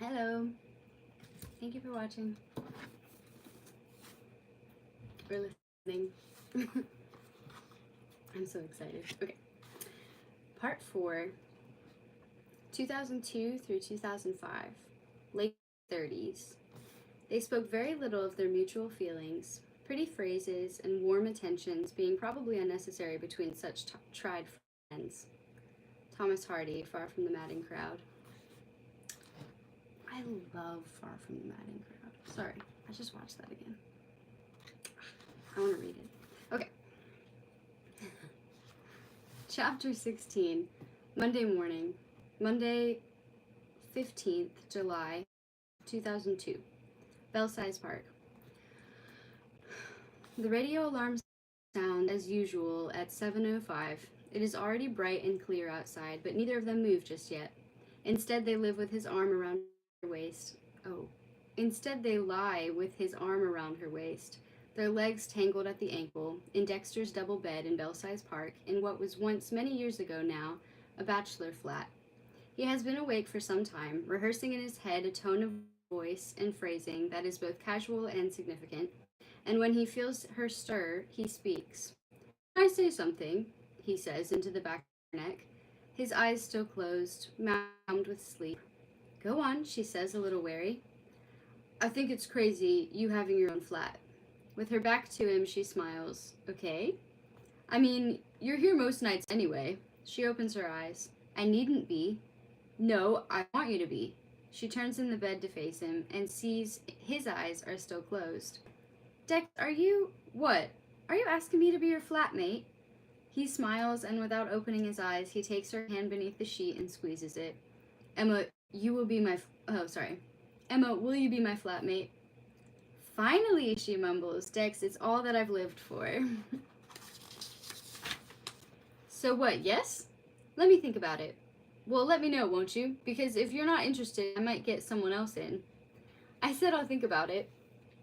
Hello. Thank you for watching or listening. I'm so excited. Okay. Part 4, 2002 through 2005. Late 30s. They spoke very little of their mutual feelings, pretty phrases and warm attentions being probably unnecessary between such tried friends. Thomas Hardy, Far from the Madding Crowd. I love Far from the Madding Crowd. Sorry, I just watched that again. I want to read it. Okay. Chapter 16, Monday morning, Monday 15th July 2002, Belsize Park. The radio alarms sound as usual at 7:05. It is already bright and clear outside, but neither of them move just yet. Instead, they live with his arm around her waist. Instead, they lie with his arm around her waist, their legs tangled at the ankle, in Dexter's double bed in Belsize Park, in what was once, many years ago now, a bachelor flat. He has been awake for some time, rehearsing in his head a tone of voice and phrasing that is both casual and significant, and when he feels her stir, he speaks. "Can I say something?" he says into the back of her neck, his eyes still closed, mouth with sleep. "Go on," she says, a little wary. "I think it's crazy, you having your own flat." With her back to him, she smiles. "Okay. I mean, you're here most nights anyway." She opens her eyes. "I needn't be." "No, I want you to be." She turns in the bed to face him and sees his eyes are still closed. "Dex, are you... what? Are you asking me to be your flatmate?" He smiles, and without opening his eyes, he takes her hand beneath the sheet and squeezes it. Emma, Emma, will you be my flatmate?" "Finally," she mumbles. "Dex, it's all that I've lived for." "So what, yes? Let me think about it." "Well, let me know, won't you? Because if you're not interested, I might get someone else in." "I said I'll think about it."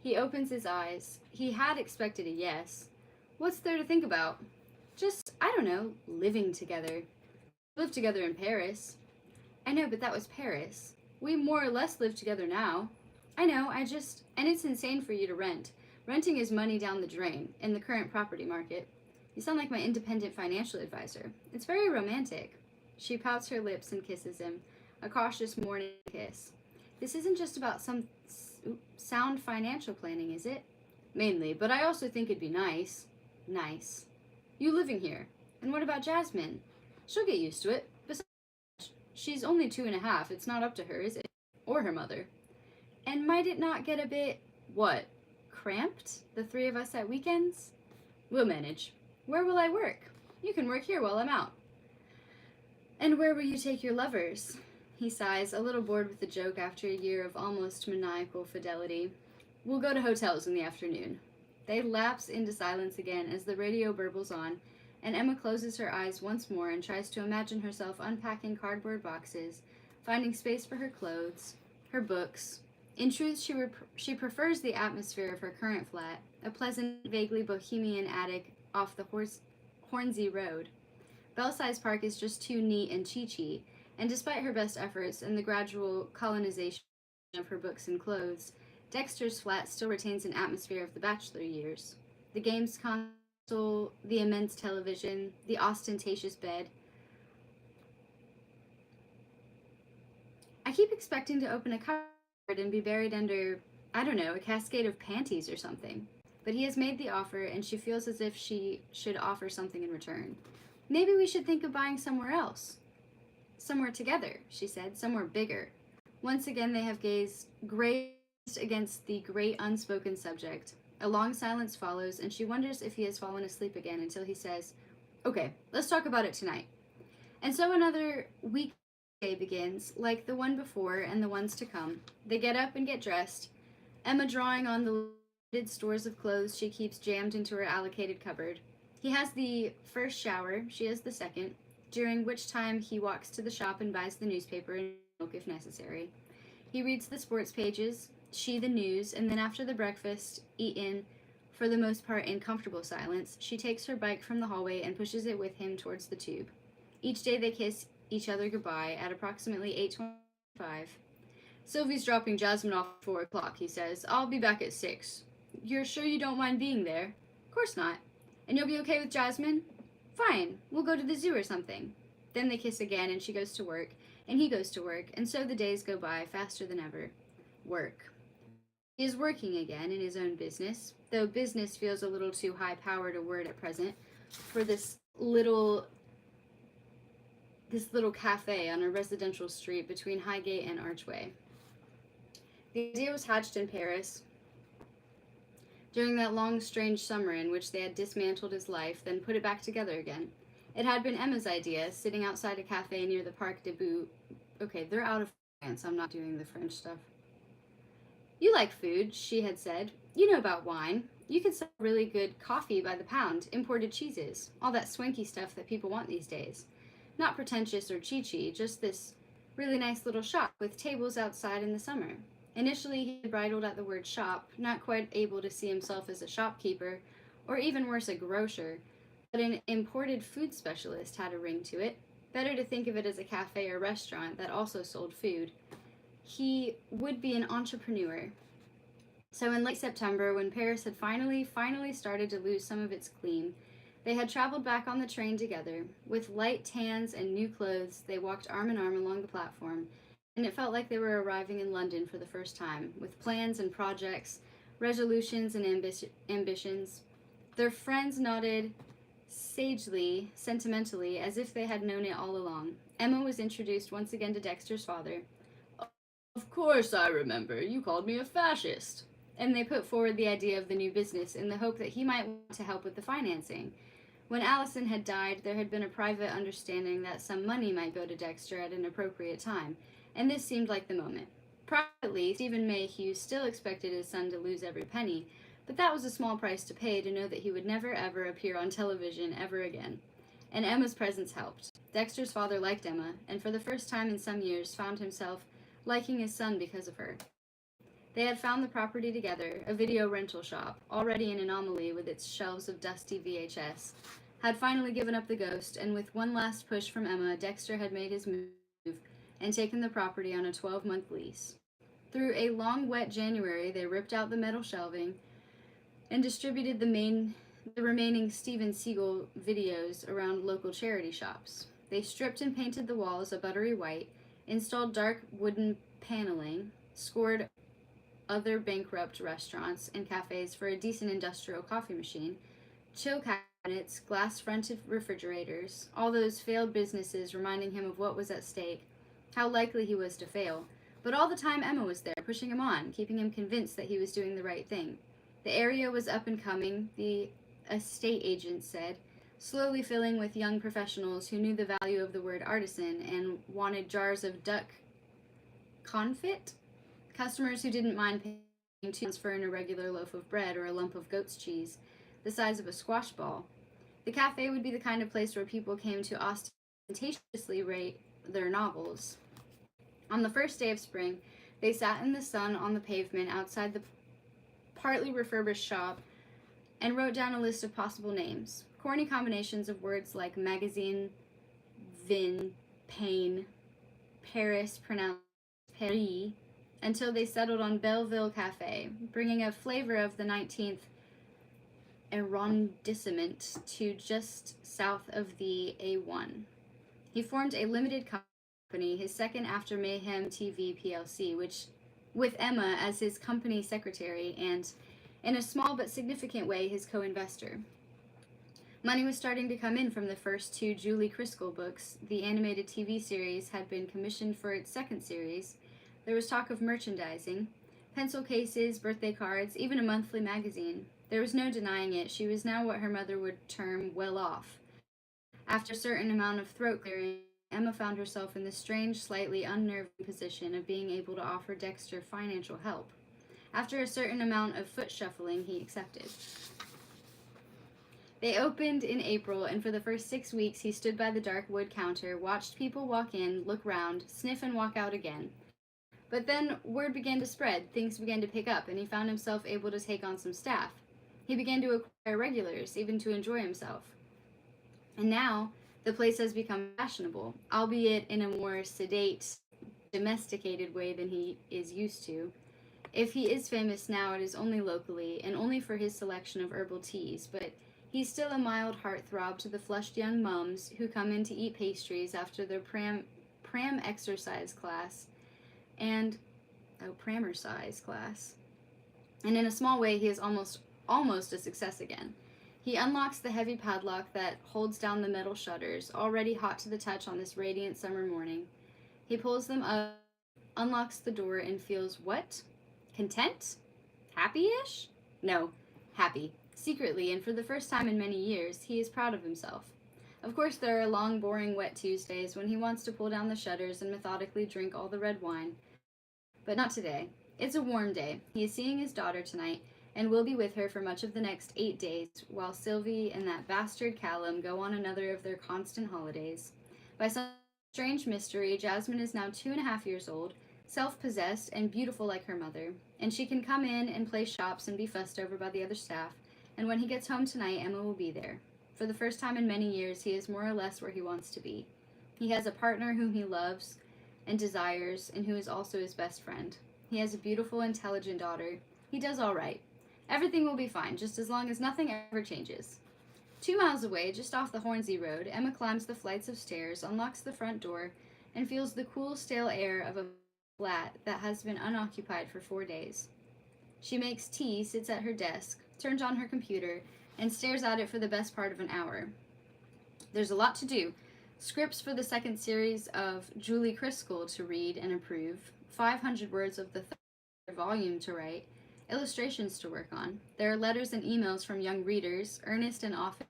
He opens his eyes. He had expected a yes. "What's there to think about?" "Just, I don't know, living together." "Live together in Paris." "I know, but that was Paris. We more or less live together now." "I know, and it's insane for you to rent. Renting is money down the drain in the current property market." "You sound like my independent financial advisor." "It's very romantic." She pouts her lips and kisses him, a cautious morning kiss. "This isn't just about some sound financial planning, is it?" "Mainly, but I also think it'd be nice." "Nice." "You living here. And what about Jasmine?" "She'll get used to it. Besides, she's only 2.5. It's not up to her, is it? Or her mother." "And might it not get a bit..." "What? Cramped? The three of us at weekends?" "We'll manage." "Where will I work?" "You can work here while I'm out." "And where will you take your lovers?" He sighs, a little bored with the joke after a year of almost maniacal fidelity. "We'll go to hotels in the afternoon." They lapse into silence again as the radio burbles on, and Emma closes her eyes once more and tries to imagine herself unpacking cardboard boxes, finding space for her clothes, her books. In truth, she prefers the atmosphere of her current flat, a pleasant, vaguely bohemian attic off the Hornsey Road. Belsize Park is just too neat and cheechy, and despite her best efforts and the gradual colonization of her books and clothes, Dexter's flat still retains an atmosphere of the bachelor years. The games console, the immense television, the ostentatious bed. "I keep expecting to open a cupboard and be buried under, I don't know, a cascade of panties or something." But he has made the offer, and she feels as if she should offer something in return. "Maybe we should think of buying somewhere else." "Somewhere together," she said, "somewhere bigger." Once again they have grazed against the great unspoken subject. A long silence follows, and she wonders if he has fallen asleep again until he says, "Okay, let's talk about it tonight." And so another weekday begins, like the one before and the ones to come. They get up and get dressed, Emma drawing on the limited stores of clothes she keeps jammed into her allocated cupboard. He has the first shower, she has the second, during which time he walks to the shop and buys the newspaper and milk if necessary. He reads the sports pages, she the news, and then after the breakfast, eaten, for the most part in comfortable silence, she takes her bike from the hallway and pushes it with him towards the tube. Each day they kiss each other goodbye at approximately 8:25. Sylvie's dropping Jasmine off at 4 o'clock, he says. I'll be back at 6. You're sure you don't mind being there? Of course not. And you'll be okay with Jasmine? Fine. We'll go to the zoo or something. Then they kiss again, and she goes to work, and he goes to work, and so the days go by faster than ever. Work. He is working again in his own business, though business feels a little too high-powered a word at present for this little cafe on a residential street between Highgate and Archway. The idea was hatched in Paris during that long, strange summer in which they had dismantled his life, then put it back together again. It had been Emma's idea, sitting outside a cafe near the Parc des Bouts. Okay, they're out of France. I'm not doing the French stuff. You like food, she had said. You know about wine. You could sell really good coffee by the pound, imported cheeses, all that swanky stuff that people want these days. Not pretentious or cheechy, just this really nice little shop with tables outside in the summer. Initially, he bridled at the word shop, not quite able to see himself as a shopkeeper, or even worse, a grocer, but an imported food specialist had a ring to it. Better to think of it as a cafe or restaurant that also sold food. He would be an entrepreneur. So in late September, when Paris had finally started to lose some of its gleam, they had traveled back on the train together. With light tans and new clothes, they walked arm in arm along the platform, and it felt like they were arriving in London for the first time, with plans and projects, resolutions and ambitions. Their friends nodded sagely, sentimentally, as if they had known it all along. Emma was introduced once again to Dexter's father. Of course I remember. You called me a fascist. And they put forward the idea of the new business in the hope that he might want to help with the financing. When Allison had died, there had been a private understanding that some money might go to Dexter at an appropriate time, and this seemed like the moment. Privately, Stephen Mayhew still expected his son to lose every penny, but that was a small price to pay to know that he would never ever appear on television ever again. And Emma's presence helped. Dexter's father liked Emma, and for the first time in some years found himself liking his son because of her. They had found the property together, a video rental shop, already an anomaly with its shelves of dusty VHS, had finally given up the ghost, and with one last push from Emma, Dexter had made his move and taken the property on a 12-month lease. Through a long, wet January, they ripped out the metal shelving and distributed the remaining Steven Seagal videos around local charity shops. They stripped and painted the walls a buttery white, installed dark wooden paneling, scored other bankrupt restaurants and cafes for a decent industrial coffee machine, chill cabinets, glass-fronted refrigerators, all those failed businesses reminding him of what was at stake, how likely he was to fail. But all the time Emma was there, pushing him on, keeping him convinced that he was doing the right thing. The area was up and coming, the estate agent said, slowly filling with young professionals who knew the value of the word artisan and wanted jars of duck confit. Customers who didn't mind paying £2 for an irregular loaf of bread or a lump of goat's cheese, the size of a squash ball. The cafe would be the kind of place where people came to ostentatiously rate their novels. On the first day of spring, they sat in the sun on the pavement outside the partly refurbished shop and wrote down a list of possible names. Corny combinations of words like magazine, vin, pain, Paris, pronounced Paris, until they settled on Belleville Cafe, bringing a flavor of the 19th arrondissement to just south of the A1. He formed a limited company, his second after Mayhem TV PLC, which, with Emma as his company secretary and, in a small but significant way, his co-investor. Money was starting to come in from the first 2 Julie Criskel books. The animated TV series had been commissioned for its second series. There was talk of merchandising, pencil cases, birthday cards, even a monthly magazine. There was no denying it. She was now what her mother would term well off. After a certain amount of throat clearing, Emma found herself in the strange, slightly unnerving position of being able to offer Dexter financial help. After a certain amount of foot shuffling, he accepted. They opened in April, and for the first 6 weeks he stood by the dark wood counter, watched people walk in, look round, sniff and walk out again. But then word began to spread, things began to pick up, and he found himself able to take on some staff. He began to acquire regulars, even to enjoy himself. And now, the place has become fashionable, albeit in a more sedate, domesticated way than he is used to. If he is famous now, it is only locally, and only for his selection of herbal teas, but he's still a mild heartthrob to the flushed young mums who come in to eat pastries after their pram exercise class, and, pramercise class. And in a small way, he is almost a success again. He unlocks the heavy padlock that holds down the metal shutters, already hot to the touch on this radiant summer morning. He pulls them up, unlocks the door, and feels what? Content? Happy-ish? No, happy. Secretly, and for the first time in many years, he is proud of himself. Of course, there are long, boring, wet Tuesdays when he wants to pull down the shutters and methodically drink all the red wine. But not today. It's a warm day. He is seeing his daughter tonight, and will be with her for much of the next 8 days, while Sylvie and that bastard Callum go on another of their constant holidays. By some strange mystery, Jasmine is now 2.5 years old, self-possessed and beautiful like her mother, and she can come in and play shops and be fussed over by the other staff, and when he gets home tonight, Emma will be there. For the first time in many years, he is more or less where he wants to be. He has a partner whom he loves and desires, and who is also his best friend. He has a beautiful, intelligent daughter. He does all right. Everything will be fine, just as long as nothing ever changes. 2 miles away, just off the Hornsey Road, Emma climbs the flights of stairs, unlocks the front door, and feels the cool, stale air of a flat that has been unoccupied for 4 days. She makes tea, sits at her desk, turns on her computer, and stares at it for the best part of an hour. There's a lot to do. Scripts for the second series of Julie Criscoll to read and approve, 500 words of the third volume to write, illustrations to work on. There are letters and emails from young readers, earnest and often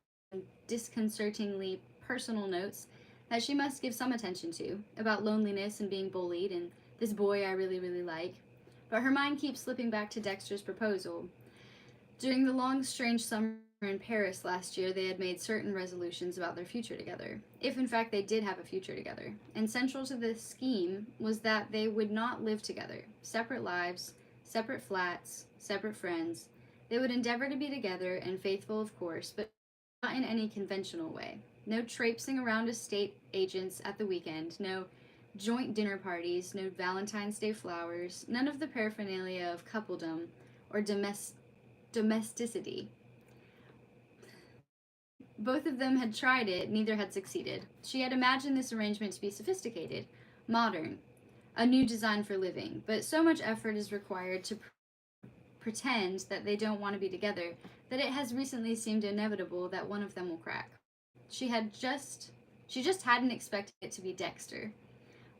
disconcertingly personal notes that she must give some attention to, about loneliness and being bullied and this boy I really, really like. But her mind keeps slipping back to Dexter's proposal. During the long, strange summer in Paris last year, they had made certain resolutions about their future together, if in fact they did have a future together. And central to this scheme was that they would not live together, separate lives, separate flats, separate friends. They would endeavor to be together and faithful, of course, but not in any conventional way. No traipsing around estate agents at the weekend, no joint dinner parties, no Valentine's Day flowers, none of the paraphernalia of coupledom or domesticity. Both of them had tried it, neither had succeeded. She had imagined this arrangement to be sophisticated, modern, a new design for living, but so much effort is required to pretend that they don't want to be together that it has recently seemed inevitable that one of them will crack. She just hadn't expected it to be Dexter.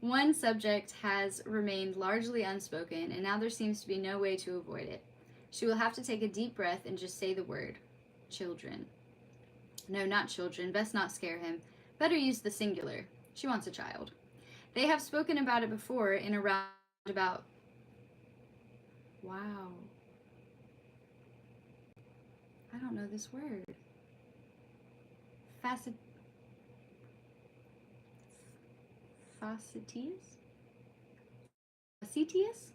One subject has remained largely unspoken, and now there seems to be no way to avoid it. She will have to take a deep breath and just say the word. Children. No, not children. Best not scare him. Better use the singular. She wants a child. They have spoken about it before in a roundabout. Wow. I don't know this word. Facetious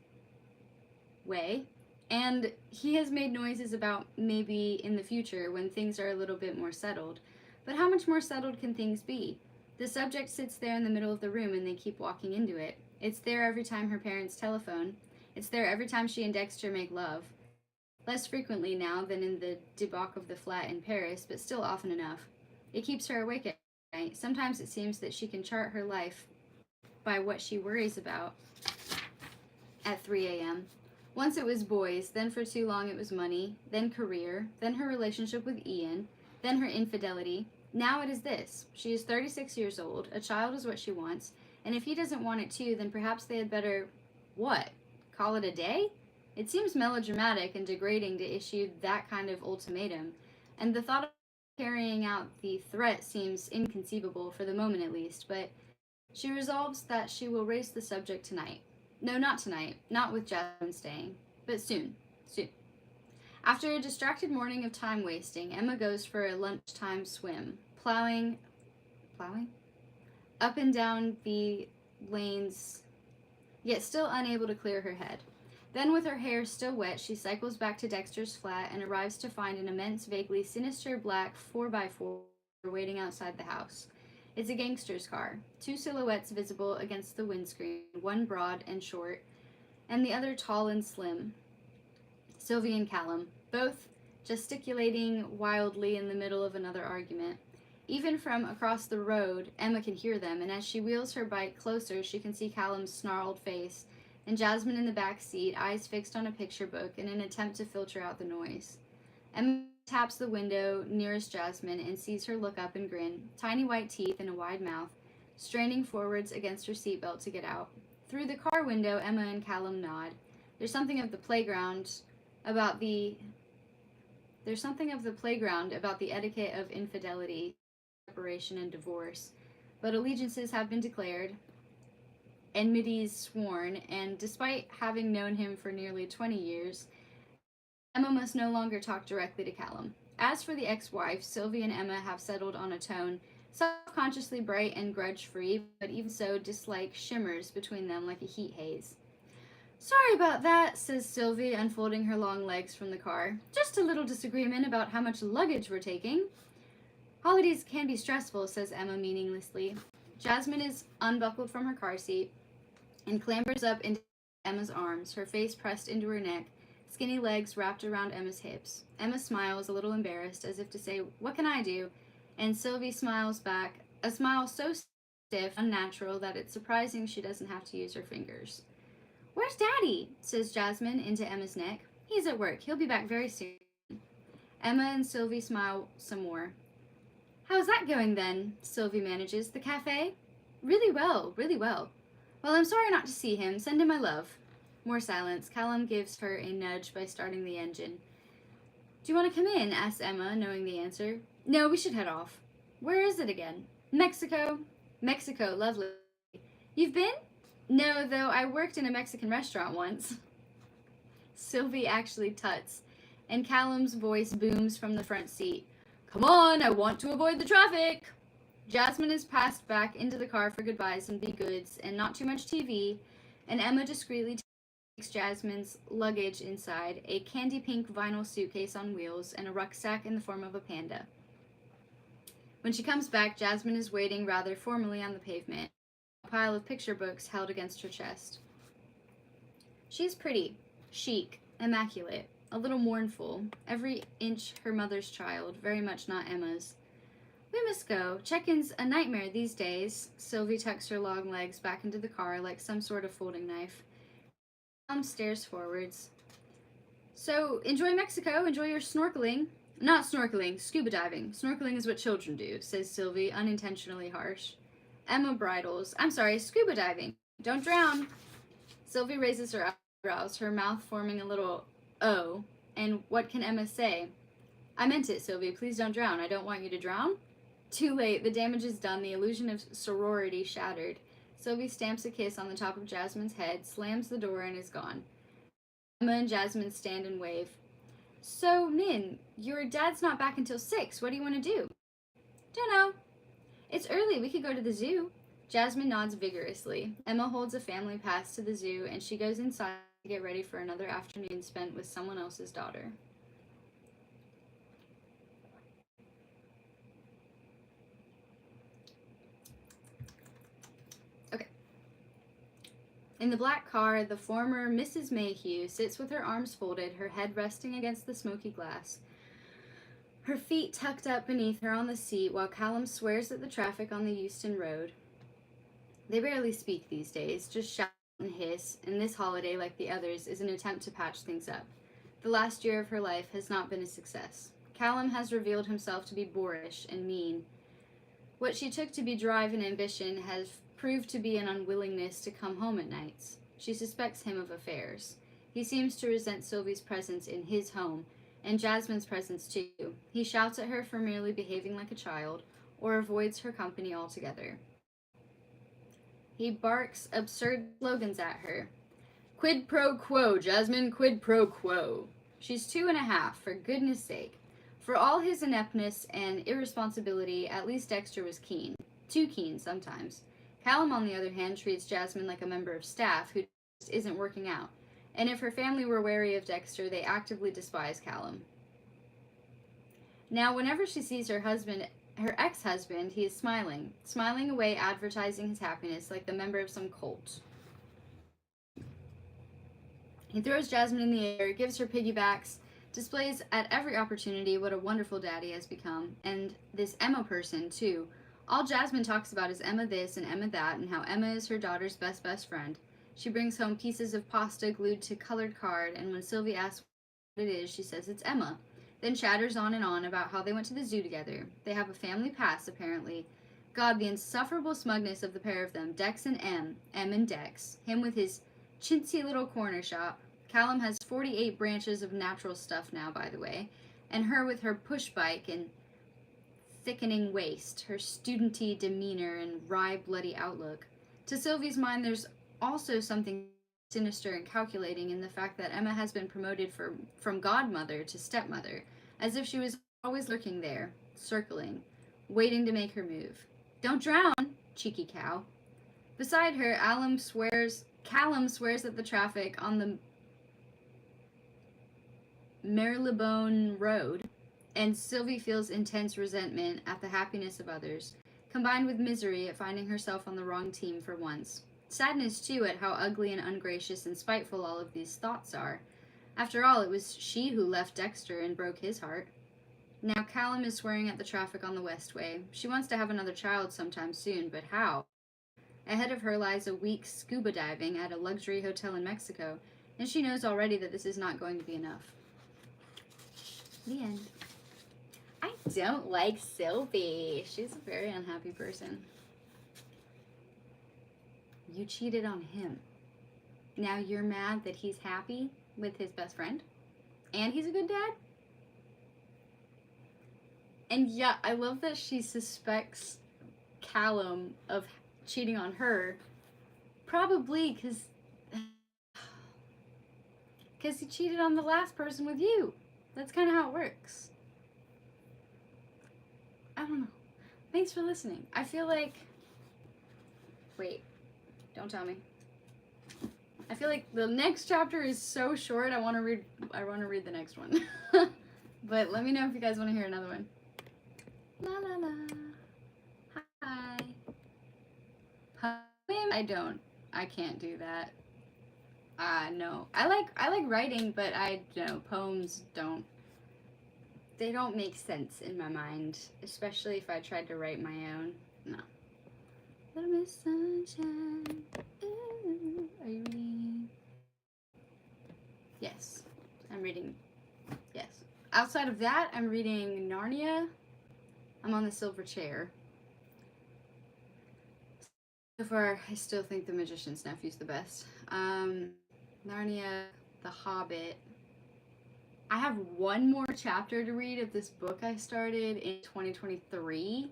way. And he has made noises about maybe in the future when things are a little bit more settled. But how much more settled can things be? The subject sits there in the middle of the room and they keep walking into it. It's there every time her parents telephone. It's there every time she and Dexter make love. Less frequently now than in the debauch of the flat in Paris, but still often enough. It keeps her awake at night. Sometimes it seems that she can chart her life by what she worries about at 3 a.m. Once it was boys, then for too long it was money, then career, then her relationship with Ian, then her infidelity. Now it is this. She is 36 years old, a child is what she wants, and if he doesn't want it too, then perhaps they had better, what, call it a day? It seems melodramatic and degrading to issue that kind of ultimatum, and the thought of carrying out the threat seems inconceivable, for the moment at least, but she resolves that she will raise the subject tonight. No, not tonight, not with Jasmine staying, but soon. After a distracted morning of time wasting, Emma goes for a lunchtime swim, plowing up and down the lanes, yet still unable to clear her head. Then, with her hair still wet, she cycles back to Dexter's flat and arrives to find an immense, vaguely sinister black 4x4 waiting outside the house. It's a gangster's car. Two silhouettes visible against the windscreen, one broad and short, and the other tall and slim. Sylvie and Callum, both gesticulating wildly in the middle of another argument. Even from across the road, Emma can hear them, and as she wheels her bike closer, she can see Callum's snarled face, and Jasmine in the back seat, eyes fixed on a picture book in an attempt to filter out the noise. Emma taps the window nearest Jasmine and sees her look up and grin, tiny white teeth and a wide mouth, straining forwards against her seatbelt to get out. Through the car window, Emma and Callum nod. There's something of the playground about the etiquette of infidelity, separation, and divorce, but allegiances have been declared, enmities sworn, and despite having known him for nearly 20 years, Emma must no longer talk directly to Callum. As for the ex-wife, Sylvie and Emma have settled on a tone self-consciously bright and grudge-free, but even so dislike shimmers between them like a heat haze. Sorry about that, says Sylvie, unfolding her long legs from the car. Just a little disagreement about how much luggage we're taking. Holidays can be stressful, says Emma meaninglessly. Jasmine is unbuckled from her car seat and clambers up into Emma's arms, her face pressed into her neck, skinny legs wrapped around Emma's hips. Emma smiles, a little embarrassed, as if to say, "What can I do?" And Sylvie smiles back, a smile so stiff, unnatural, that it's surprising she doesn't have to use her fingers. "Where's Daddy?" says Jasmine into Emma's neck. "He's at work. He'll be back very soon." Emma and Sylvie smile some more. "How's that going then?" Sylvie manages. "The cafe?" "Really well, really well." "Well, I'm sorry not to see him. Send him my love." More silence. Callum gives her a nudge by starting the engine. "Do you want to come in?" asks Emma, knowing the answer. "No, we should head off." "Where is it again?" "Mexico." "Mexico, lovely." "You've been?" "No, though I worked in a Mexican restaurant once." Sylvie actually tuts, and Callum's voice booms from the front seat. "Come on, I want to avoid the traffic." Jasmine is passed back into the car for goodbyes and be goods, and not too much TV, and Emma discreetly takes Jasmine's luggage inside, a candy pink vinyl suitcase on wheels, and a rucksack in the form of a panda. When she comes back, Jasmine is waiting rather formally on the pavement, a pile of picture books held against her chest. She's pretty, chic, immaculate, a little mournful, every inch her mother's child, very much not Emma's. "We must go. Check-in's a nightmare these days." Sylvie tucks her long legs back into the car like some sort of folding knife. Mom stares forwards. "So, enjoy Mexico, enjoy your snorkeling." "Not snorkeling, scuba diving. Snorkeling is what children do," says Sylvie, unintentionally harsh. Emma bridles. "I'm sorry, scuba diving. Don't drown." Sylvie raises her eyebrows, her mouth forming a little O, and what can Emma say? "I meant it, Sylvie. Please don't drown. I don't want you to drown." Too late. The damage is done. The illusion of sorority shattered. Sylvie stamps a kiss on the top of Jasmine's head, slams the door, and is gone. Emma and Jasmine stand and wave. "So, Min, your dad's not back until 6. What do you want to do?" "Dunno. It's early. We could go to the zoo." Jasmine nods vigorously. Emma holds a family pass to the zoo, and she goes inside to get ready for another afternoon spent with someone else's daughter. In the black car, the former Mrs. Mayhew sits with her arms folded, her head resting against the smoky glass, her feet tucked up beneath her on the seat, while Callum swears at the traffic on the Euston Road. They barely speak these days, just shout and hiss, and this holiday, like the others, is an attempt to patch things up. The last year of her life has not been a success. Callum has revealed himself to be boorish and mean. What she took to be drive and ambition has proved to be an unwillingness to come home at nights. She suspects him of affairs. He seems to resent Sylvie's presence in his home, and Jasmine's presence too. He shouts at her for merely behaving like a child, or avoids her company altogether. He barks absurd slogans at her. "Quid pro quo, Jasmine, quid pro quo." She's 2.5, for goodness sake. For all his ineptness and irresponsibility, at least Dexter was keen. Too keen sometimes. Callum, on the other hand, treats Jasmine like a member of staff who just isn't working out. And if her family were wary of Dexter, they actively despise Callum. Now, whenever she sees her husband her ex-husband, he is smiling away, advertising his happiness like the member of some cult. He throws Jasmine in the air, gives her piggybacks, displays at every opportunity what a wonderful dad he has become, and this Emma person, too. All Jasmine talks about is Emma this and Emma that, and how Emma is her daughter's best friend. She brings home pieces of pasta glued to colored card, and when Sylvie asks what it is, she says it's Emma. Then chatters on and on about how they went to the zoo together. They have a family past, apparently. God, the insufferable smugness of the pair of them, Dex and M and Dex. Him with his chintzy little corner shop. Callum has 48 branches of natural stuff now, by the way. And her with her push bike and thickening waist, her studenty demeanor and wry, bloody outlook. To Sylvie's mind, there's also something sinister and calculating in the fact that Emma has been promoted from godmother to stepmother, as if she was always lurking there, circling, waiting to make her move. Don't drown, cheeky cow. Beside her, Callum swears at the traffic on the Marylebone Road, and Sylvie feels intense resentment at the happiness of others, combined with misery at finding herself on the wrong team for once. Sadness, too, at how ugly and ungracious and spiteful all of these thoughts are. After all, it was she who left Dexter and broke his heart. Now Callum is swearing at the traffic on the Westway. She wants to have another child sometime soon, but how? Ahead of her lies a week scuba diving at a luxury hotel in Mexico, and she knows already that this is not going to be enough. The end. I don't like Sylvie. She's a very unhappy person. You cheated on him. Now you're mad that he's happy with his best friend? And he's a good dad? And yeah, I love that she suspects Callum of cheating on her. Probably because he cheated on the last person with you. That's kind of how it works. I don't know. Thanks for listening. I feel like... Wait. Don't tell me. I feel like the next chapter is so short. I want to read the next one. But let me know if you guys want to hear another one. La la la. Hi. Poem? I can't do that. No. I like writing, but poems don't. They don't make sense in my mind, especially if I tried to write my own. No. Little Miss Sunshine. Ooh, are you reading? Yes, I'm reading. Yes. Outside of that, I'm reading Narnia. I'm on the silver chair. So far, I still think The Magician's Nephew's the best. Narnia, The Hobbit. I have one more chapter to read of this book I started in 2023.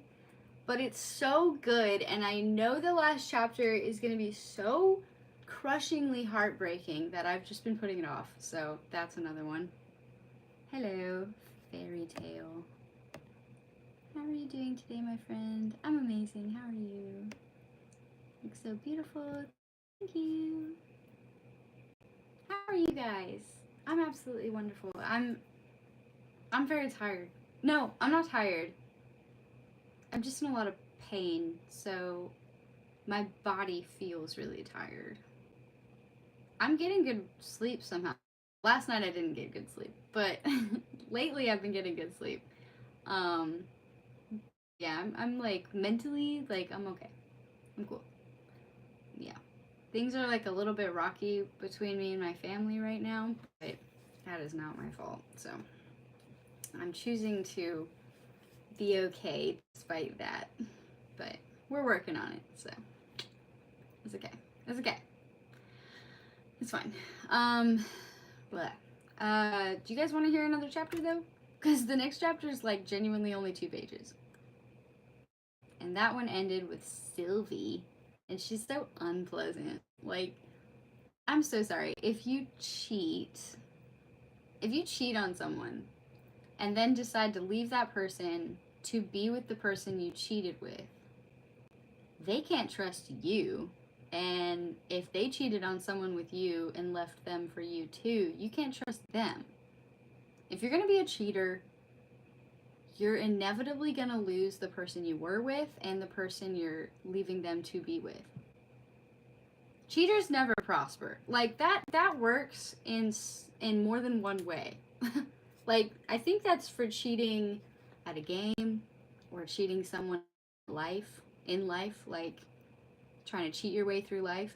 But it's so good, and I know the last chapter is going to be so crushingly heartbreaking that I've just been putting it off. So that's another one. Hello, fairy tale. How are you doing today, my friend? I'm amazing. How are you? You look so beautiful. Thank you. How are you guys? I'm absolutely wonderful. I'm very tired. No, I'm not tired. I'm just in a lot of pain, so my body feels really tired. I'm getting good sleep somehow. Last night I didn't get good sleep, but lately I've been getting good sleep. Yeah, I'm like mentally, like I'm okay. I'm cool. Yeah. Things are like a little bit rocky between me and my family right now, but that is not my fault. So I'm choosing to be okay despite that, but we're working on it, so it's okay. It's okay. It's fine. Do you guys want to hear another chapter though? Because the next chapter is like genuinely only 2 pages, and that one ended with Sylvie, and she's so unpleasant. Like, I'm so sorry if you cheat on someone and then decide to leave that person to be with the person you cheated with, they can't trust you. And if they cheated on someone with you and left them for you too, you can't trust them. If you're going to be a cheater, you're inevitably going to lose the person you were with and the person you're leaving them to be with. Cheaters never prosper. Like that works in more than one way. Like, I think that's for cheating at a game or cheating someone in life, like trying to cheat your way through life.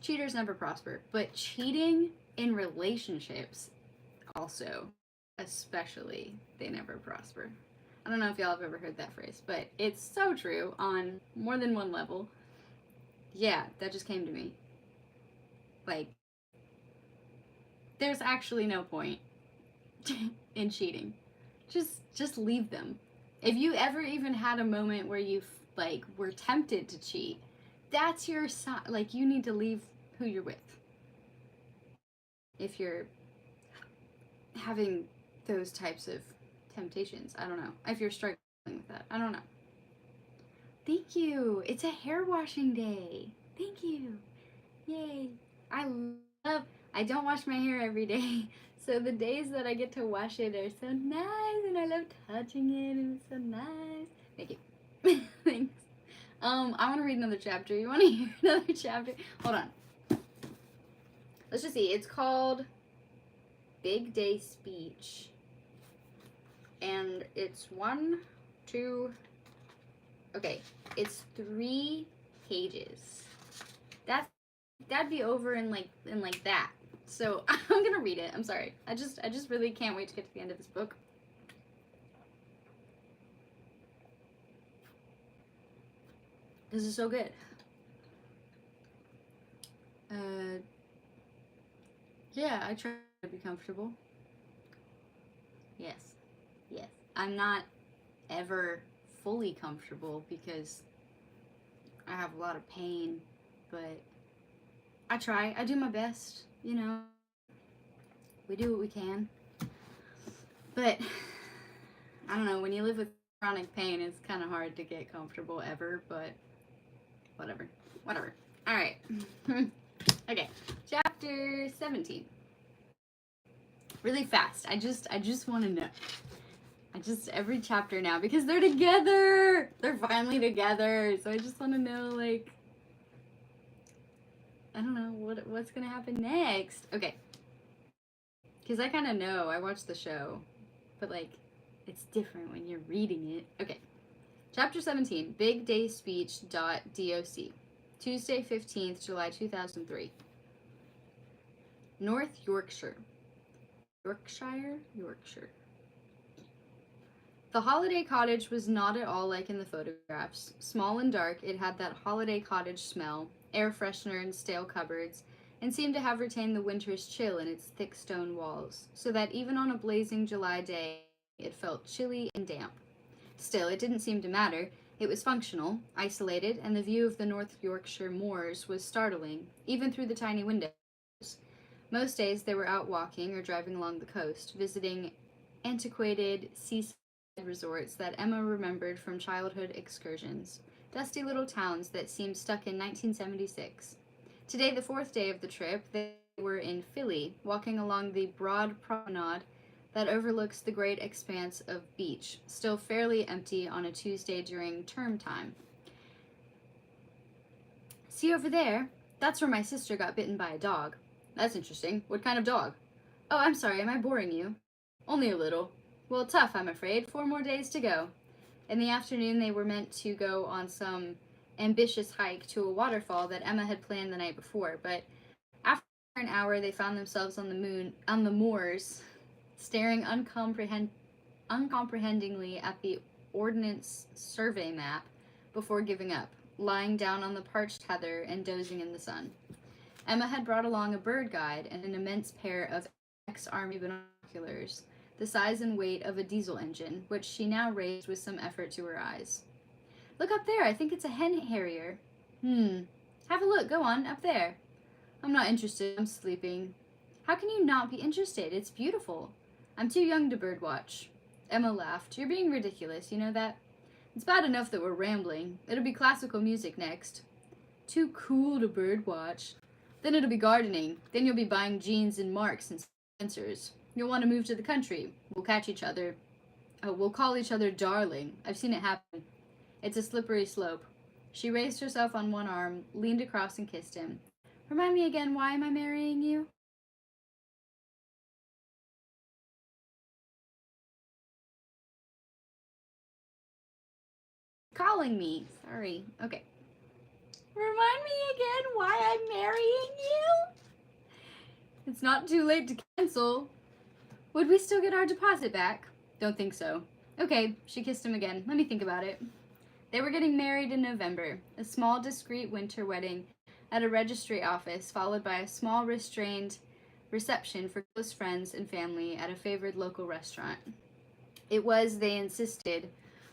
Cheaters never prosper. But cheating in relationships also, especially, they never prosper. I don't know if y'all have ever heard that phrase, but it's so true on more than one level. Yeah, that just came to me. Like, there's actually no point in cheating. Just leave them. If you ever even had a moment where you like were tempted to cheat, that's your sign. Like, you need to leave who you're with. If you're having those types of temptations, I don't know. If you're struggling with that, I don't know. Thank you. It's a hair washing day. Thank you. Yay. I don't wash my hair every day. So the days that I get to wash it are so nice, and I love touching it, and it's so nice. Thank you. Thanks. I want to read another chapter. You want to hear another chapter? Hold on. Let's just see. It's called Big Day Speech. And it's it's 3 pages. That'd be over in like that. So I'm gonna read it. I'm sorry. I just really can't wait to get to the end of this book. This is so good. Yeah, I try to be comfortable. Yes. I'm not ever fully comfortable because I have a lot of pain, but I try. I do my best, you know. We do what we can. But I don't know, when you live with chronic pain, it's kind of hard to get comfortable ever, but whatever. All right. Okay, chapter 17. Really fast. I just want to know. Every chapter now, because they're together. They're finally together. So I just want to know, like, I don't know what's going to happen next. Okay. Because I kind of know. I watched the show. But, like, it's different when you're reading it. Okay. Chapter 17. Big Day Speech. .doc. Tuesday, 15th, July 2003. North Yorkshire. Yorkshire. The holiday cottage was not at all like in the photographs. Small and dark, it had that holiday cottage smell, air freshener and stale cupboards, and seemed to have retained the winter's chill in its thick stone walls, so that even on a blazing July day, it felt chilly and damp. Still, it didn't seem to matter. It was functional, isolated, and the view of the North Yorkshire moors was startling, even through the tiny windows. Most days they were out walking or driving along the coast, visiting antiquated seaside resorts that Emma remembered from childhood excursions, dusty little towns that seemed stuck in 1976. Today, the 4th day of the trip, they were in Philly, walking along the broad promenade that overlooks the great expanse of beach, still fairly empty on a Tuesday during term time. See over there? That's where my sister got bitten by a dog. That's interesting. What kind of dog? Oh, I'm sorry, am I boring you? Only a little. Well, tough, I'm afraid. 4 more days to go. In the afternoon, they were meant to go on some ambitious hike to a waterfall that Emma had planned the night before, but after an hour, they found themselves on the moors, staring uncomprehendingly at the Ordnance Survey map before giving up, lying down on the parched heather and dozing in the sun. Emma had brought along a bird guide and an immense pair of ex-army binoculars, the size and weight of a diesel engine, which she now raised with some effort to her eyes. Look up there, I think it's a hen harrier. Have a look, go on, up there. I'm not interested, I'm sleeping. How can you not be interested? It's beautiful. I'm too young to birdwatch. Emma laughed. You're being ridiculous, you know that? It's bad enough that we're rambling. It'll be classical music next. Too cool to birdwatch. Then it'll be gardening. Then you'll be buying jeans and Marks and Spencers. You'll want to move to the country. We'll catch each other. Oh, we'll call each other darling. I've seen it happen. It's a slippery slope. She raised herself on one arm, leaned across, and kissed him. Remind me again, why am I marrying you? Calling me. Sorry. Okay. Remind me again why I'm marrying you? It's not too late to cancel. Would we still get our deposit back? Don't think so. Okay, she kissed him again. Let me think about it. They were getting married in November, a small, discreet winter wedding at a registry office, followed by a small, restrained reception for close friends and family at a favored local restaurant. It was, they insisted,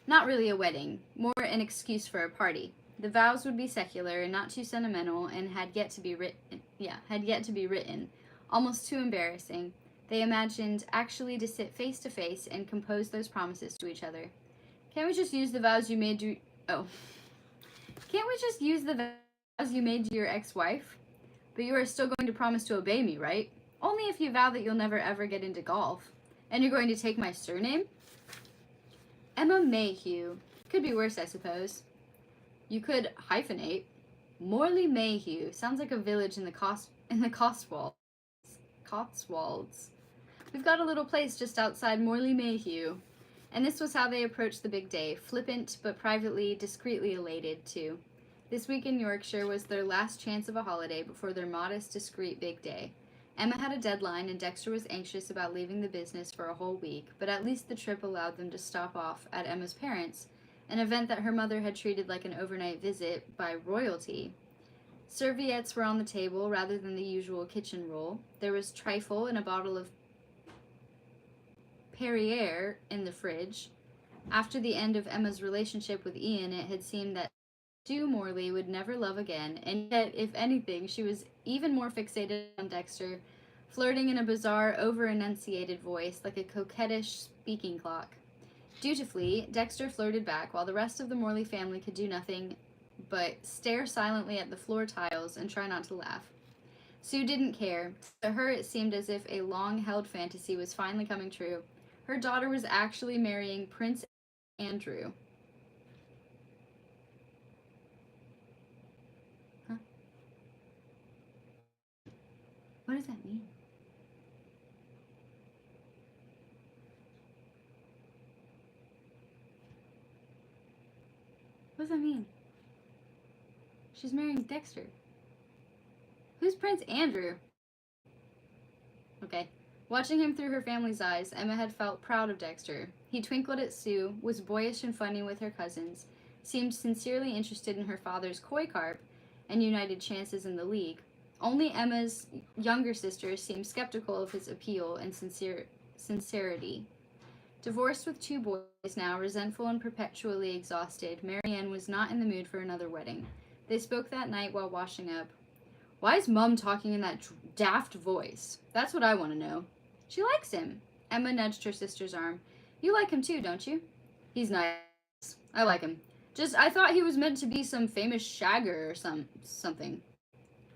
not really a wedding, more an excuse for a party. The vows would be secular and not too sentimental, and had yet to be written. Almost too embarrassing. They imagined actually to sit face to face and compose those promises to each other. Can't we just use the vows you made to... Oh. Can't we just use the vows you made to your ex-wife? But you are still going to promise to obey me, right? Only if you vow that you'll never ever get into golf. And you're going to take my surname? Emma Mayhew. Could be worse, I suppose. You could hyphenate. Morley Mayhew. Sounds like a village in the Cotswolds. We've got a little place just outside Morley Mayhew. And this was how they approached the big day, flippant but privately, discreetly elated, too. This week in Yorkshire was their last chance of a holiday before their modest, discreet big day. Emma had a deadline, and Dexter was anxious about leaving the business for a whole week, but at least the trip allowed them to stop off at Emma's parents', an event that her mother had treated like an overnight visit by royalty. Serviettes were on the table rather than the usual kitchen roll. There was trifle and a bottle of Perrier in the fridge. After the end of Emma's relationship with Ian, it had seemed that Sue Morley would never love again, and yet, if anything, she was even more fixated on Dexter, flirting in a bizarre, over-enunciated voice like a coquettish speaking clock. Dutifully, Dexter flirted back, while the rest of the Morley family could do nothing but stare silently at the floor tiles and try not to laugh. Sue didn't care. To her, it seemed as if a long-held fantasy was finally coming true. Her daughter was actually marrying Prince Andrew. Huh? What does that mean? What does that mean? She's marrying Dexter. Who's Prince Andrew? Okay. Watching him through her family's eyes, Emma had felt proud of Dexter. He twinkled at Sue, was boyish and funny with her cousins, seemed sincerely interested in her father's koi carp and United chances in the league. Only Emma's younger sister seemed skeptical of his appeal and sincerity. Divorced with 2 boys now, resentful and perpetually exhausted, Marianne was not in the mood for another wedding. They spoke that night while washing up. Why is Mum talking in that daft voice? That's what I want to know. She likes him. Emma nudged her sister's arm. You like him too, don't you? He's nice. I like him. Just, I thought he was meant to be some famous shagger or something.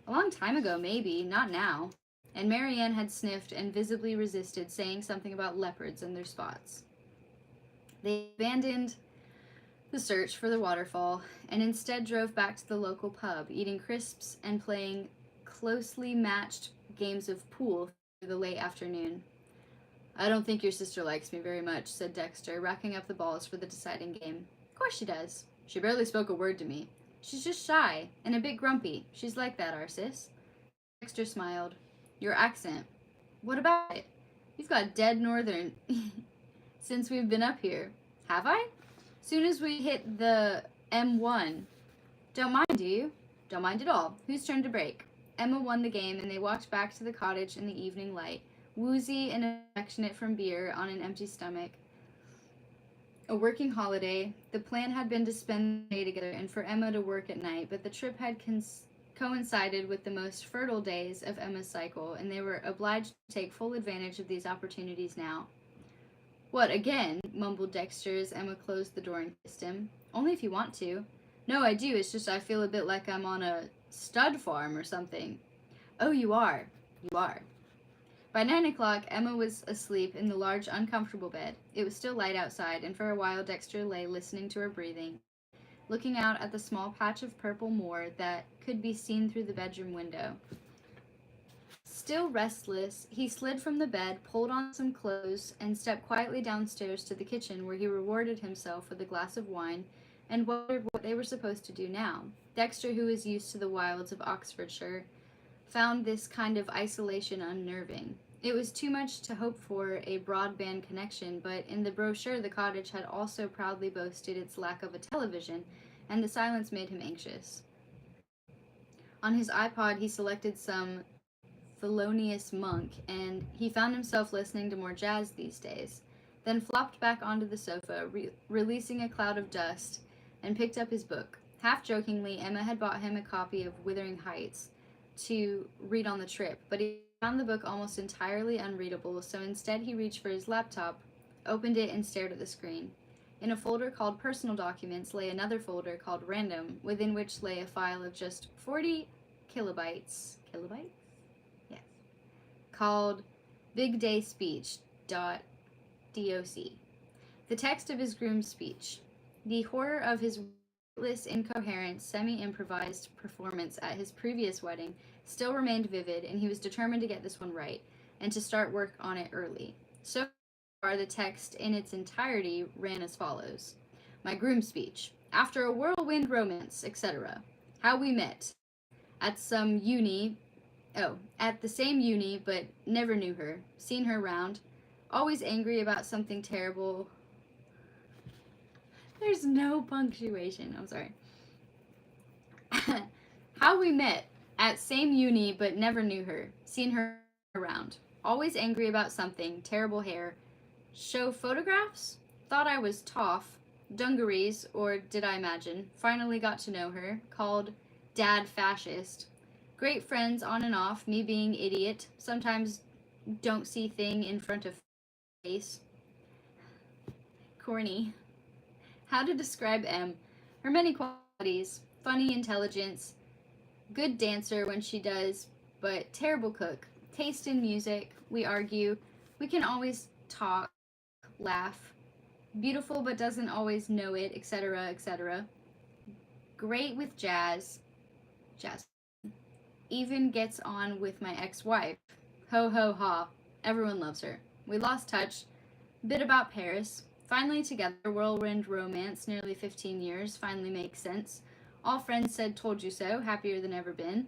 A long time ago, maybe. Not now. And Marianne had sniffed and visibly resisted saying something about leopards and their spots. They abandoned the search for the waterfall and instead drove back to the local pub, eating crisps and playing closely matched games of pool through the late afternoon. I don't think your sister likes me very much, said Dexter, racking up the balls for the deciding game. Of course she does. She barely spoke a word to me. She's just shy and a bit grumpy. She's like that, our sis. Dexter smiled. Your accent. What about it? You've got dead northern since we've been up here. Have I? Soon as we hit the M1. Don't mind, do you? Don't mind at all. Whose turn to break? Emma won the game, and they walked back to the cottage in the evening light, woozy and affectionate from beer on an empty stomach. A working holiday. The plan had been to spend the day together and for Emma to work at night, but the trip had coincided with the most fertile days of Emma's cycle, and they were obliged to take full advantage of these opportunities now. What, again? Mumbled Dexter as Emma closed the door and kissed him. Only if you want to. No, I do. It's just I feel a bit like I'm on a stud farm or something. Oh, you are. You are. By 9 o'clock, Emma was asleep in the large, uncomfortable bed. It was still light outside, and for a while Dexter lay listening to her breathing, looking out at the small patch of purple moor that could be seen through the bedroom window. Still restless, he slid from the bed, pulled on some clothes, and stepped quietly downstairs to the kitchen, where he rewarded himself with a glass of wine and wondered what they were supposed to do now. Dexter, who was used to the wilds of Oxfordshire, found this kind of isolation unnerving. It was too much to hope for a broadband connection, but in the brochure the cottage had also proudly boasted its lack of a television, and the silence made him anxious. On his iPod he selected some Thelonious Monk, and he found himself listening to more jazz these days, then flopped back onto the sofa, releasing a cloud of dust, and picked up his book. Half jokingly, Emma had bought him a copy of Wuthering Heights to read on the trip, but he found the book almost entirely unreadable, so instead he reached for his laptop, opened it, and stared at the screen. In a folder called Personal Documents lay another folder called Random, within which lay a file of just 40 kilobytes. Kilobytes? Yes. Called Big Day Speech .doc. The text of his groom's speech. The horror of his wordless, incoherent, semi-improvised performance at his previous wedding still remained vivid, and he was determined to get this one right, and to start work on it early. So far, the text in its entirety ran as follows. My groom's speech. After a whirlwind romance, etc. How we met. At the same uni, but never knew her. Seen her round. Always angry about something terrible. There's no punctuation. I'm sorry. How we met. At same uni, but never knew her. Seen her around. Always angry about something. Terrible hair. Show photographs? Thought I was toff. Dungarees, or did I imagine? Finally got to know her. Called Dad Fascist. Great friends on and off. Me being idiot. Sometimes don't see thing in front of face. Corny. How to describe M. Her many qualities. Funny intelligence. Good dancer when she does, but terrible cook. Taste in music. We argue. We can always talk, laugh. Beautiful but doesn't always know it, etc., etc. Great with jazz. Jazz. Even gets on with my ex-wife. Ho ho ha. Everyone loves her. We lost touch. Bit about Paris. Finally together. Whirlwind romance. Nearly 15 years. Finally makes sense. All friends said told you so. Happier than ever been.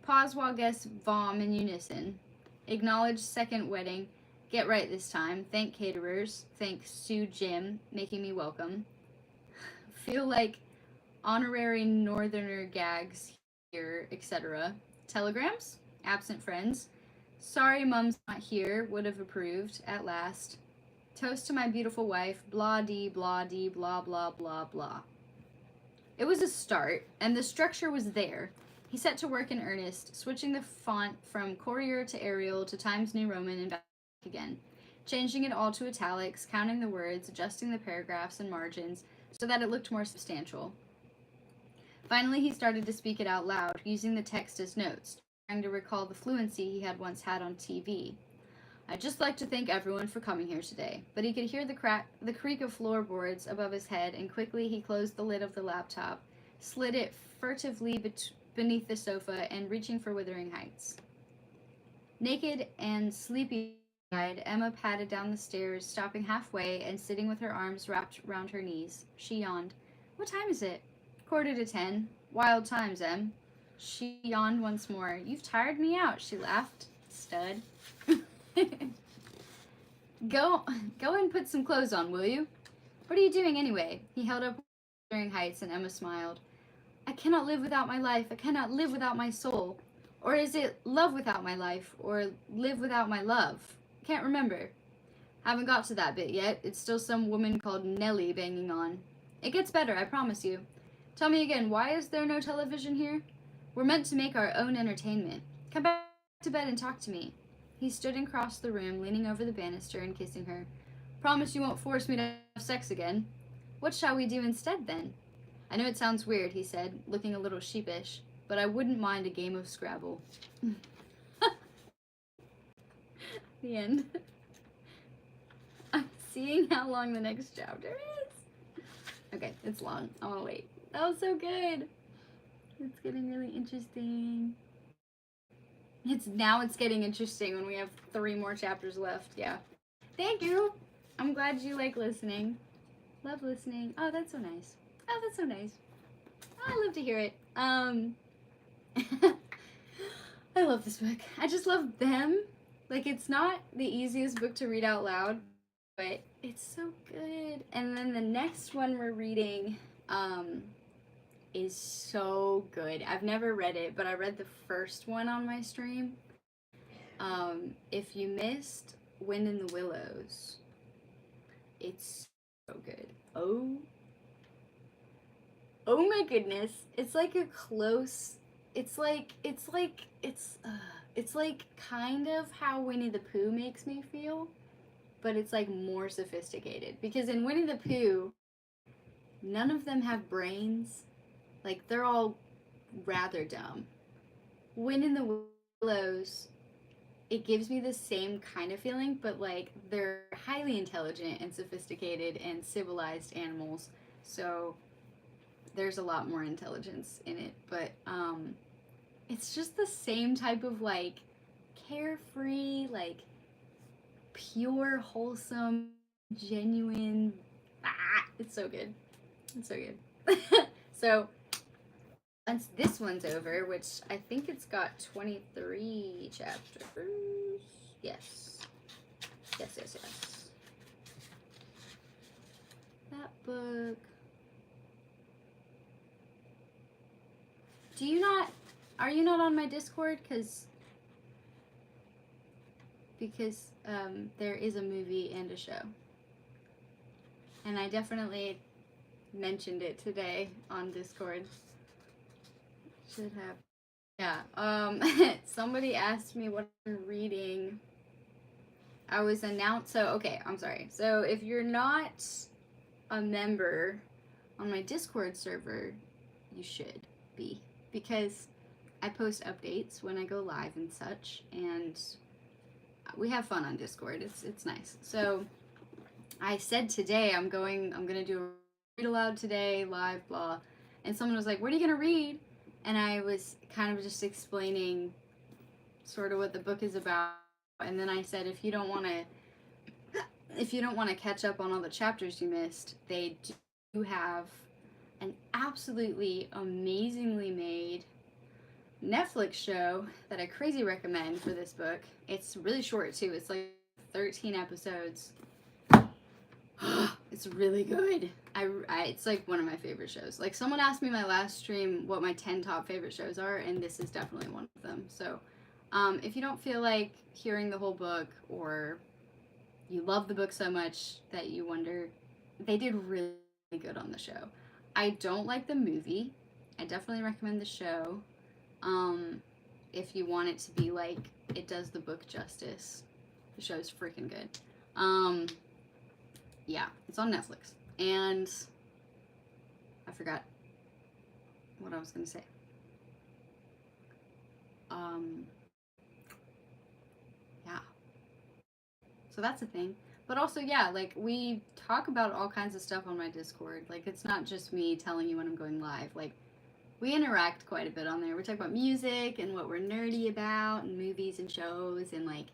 Pause while guests vom in unison. Acknowledge second wedding. Get right this time. Thank caterers. Thank Sue Jim. Making me welcome. Feel like honorary northerner gags here, etc. Telegrams. Absent friends. Sorry Mum's not here. Would have approved. At last. Toast to my beautiful wife. Blah dee blah dee blah blah blah blah. It was a start, and the structure was there. He set to work in earnest, switching the font from Courier to Arial to Times New Roman and back again, changing it all to italics, counting the words, adjusting the paragraphs and margins so that it looked more substantial. Finally, he started to speak it out loud, using the text as notes, trying to recall the fluency he had once had on TV. I'd just like to thank everyone for coming here today. But he could hear the creak of floorboards above his head, and quickly he closed the lid of the laptop, slid it furtively beneath the sofa, and reaching for Wuthering Heights. Naked and sleepy-eyed, Emma padded down the stairs, stopping halfway and sitting with her arms wrapped round her knees. She yawned. What time is it? 10:15. Wild times, Em. She yawned once more. You've tired me out, she laughed. Stud. Go and put some clothes on, will you? What are you doing anyway? He held up Wuthering Heights, and Emma smiled. I cannot live without my life. I cannot live without my soul. Or is it love without my life? Or live without my love? Can't remember. Haven't got to that bit yet. It's still some woman called Nellie banging on. It gets better, I promise you. Tell me again, why is there no television here? We're meant to make our own entertainment. Come back to bed and talk to me. He stood and crossed the room, leaning over the banister and kissing her. Promise you won't force me to have sex again. What shall we do instead, then? I know it sounds weird, he said, looking a little sheepish, but I wouldn't mind a game of Scrabble. The end. I'm seeing how long the next chapter is. Okay, it's long. I want to wait. That was so good. It's getting really interesting. It's getting interesting when we have 3 more chapters left. Yeah. Thank you. I'm glad you like listening. Love listening. Oh, that's so nice. Oh, that's so nice. I love to hear it. I love this book. I just love them. Like, it's not the easiest book to read out loud, but it's so good. And then the next one we're reading is so good. I've never read it, but I read the first one on my stream. If you missed Wind in the Willows, it's so good. Oh my goodness. It's like a close, it's like kind of how Winnie the Pooh makes me feel, but it's like more sophisticated. Because in Winnie the Pooh, none of them have brains. Like, they're all rather dumb. Wind in the Willows, it gives me the same kind of feeling, but like they're highly intelligent and sophisticated and civilized animals. So there's a lot more intelligence in it, but it's just the same type of like carefree, like pure, wholesome, genuine. It's so good. It's so good. So once this one's over, which I think it's got 23 chapters. Yes. Yes. That book. Are you not on my Discord? Because there is a movie and a show. And I definitely mentioned it today on Discord. Should have. Yeah. Somebody asked me what I'm reading. I was announced. So, okay, I'm sorry. So, if you're not a member on my Discord server, you should be. Because I post updates when I go live and such. And we have fun on Discord. It's nice. So, I said today I'm going to do a read aloud today, live, blah. And someone was like, what are you going to read? And I was kind of just explaining sort of what the book is about. And then I said, if you don't want to catch up on all the chapters you missed, they do have an absolutely amazingly made Netflix show that I crazy recommend for this book. It's really short too. It's like 13 episodes. It's really good. It's like one of my favorite shows. Like, someone asked me my last stream what my 10 top favorite shows are, and this is definitely one of them. So, if you don't feel like hearing the whole book, or you love the book so much that you wonder, they did really good on the show. I don't like the movie. I definitely recommend the show. If you want it to be like it does the book justice, the show's freaking good. Yeah, it's on Netflix. And I forgot what I was going to say. Yeah. So that's a thing. But also, yeah, like, we talk about all kinds of stuff on my Discord. Like, it's not just me telling you when I'm going live. Like, we interact quite a bit on there. We talk about music and what we're nerdy about, and movies and shows, and like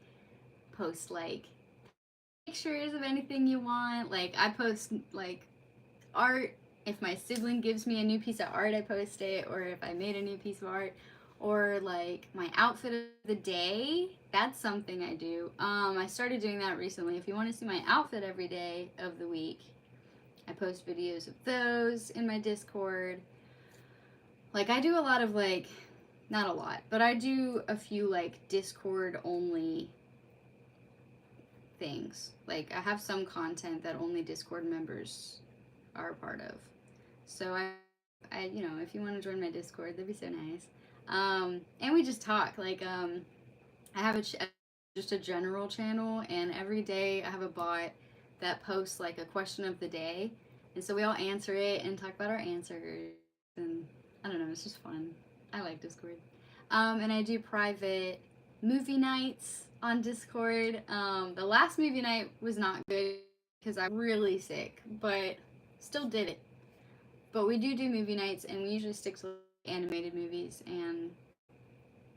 post like pictures of anything you want. Like, I post like art. If my sibling gives me a new piece of art, I post it. Or if I made a new piece of art, or like my outfit of the day, that's something I do. I started doing that recently. If you want to see my outfit every day of the week, I post videos of those in my Discord. Like, I do a lot of, like, not a lot, but I do a few, like, Discord only things. Like, I have some content that only Discord members are a part of. So I you know, if you want to join my Discord, that'd be so nice. And we just talk. Like, I have just a general channel, and every day I have a bot that posts like a question of the day, and so we all answer it and talk about our answers, and I don't know, it's just fun. I like Discord. And I do private movie nights on Discord. The last movie night was not good because I'm really sick, but still did it. But we do movie nights, and we usually stick to animated movies, and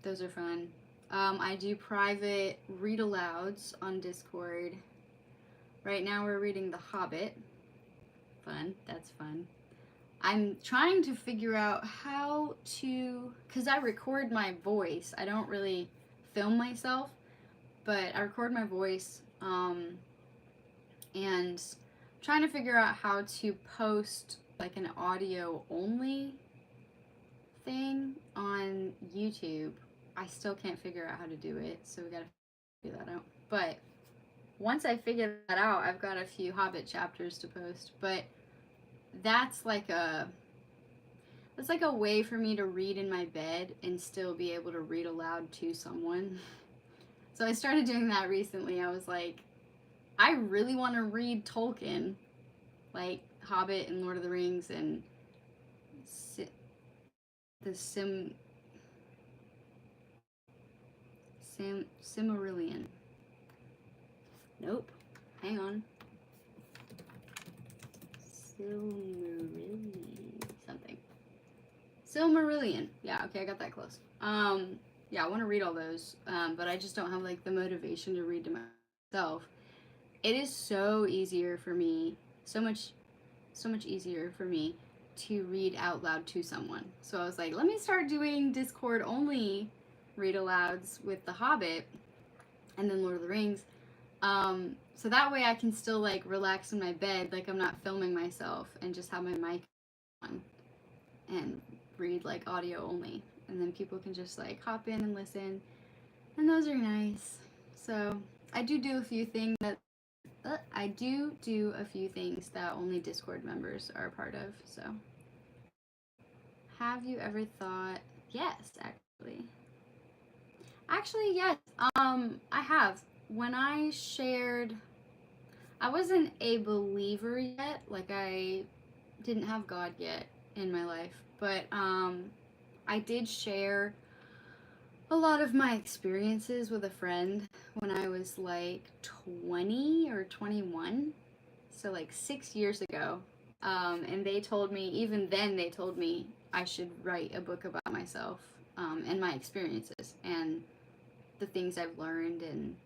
those are fun. I do private read alouds on Discord. Right now we're reading The Hobbit. Fun. That's fun. I'm trying to figure out how to, because I record my voice. I don't really film myself, but I record my voice, and trying to figure out how to post like an audio only thing on YouTube. I still can't figure out how to do it, so we gotta figure that out. But once I figure that out, I've got a few Hobbit chapters to post. But that's like a way for me to read in my bed and still be able to read aloud to someone. So I started doing that recently. I was like, I really want to read Tolkien, like Hobbit and Lord of the Rings and Silmarillion. Nope. Hang on. Silmarillion. Yeah, okay, I got that close. Yeah, I want to read all those, but I just don't have like the motivation to read to myself. It is so much easier for me to read out loud to someone. So I was like, let me start doing Discord only read alouds with The Hobbit and then Lord of the Rings. So that way I can still like relax in my bed, like I'm not filming myself, and just have my mic on and read like audio only. And then people can just like hop in and listen. And those are nice. So I do a few things that only Discord members are a part of. So have you ever thought, yes, actually yes, I have. When I shared, I wasn't a believer yet, like I didn't have God yet in my life, but I did share a lot of my experiences with a friend when I was like 20 or 21, so like 6 years ago. And they told me, even then they told me I should write a book about myself, and my experiences and the things I've learned and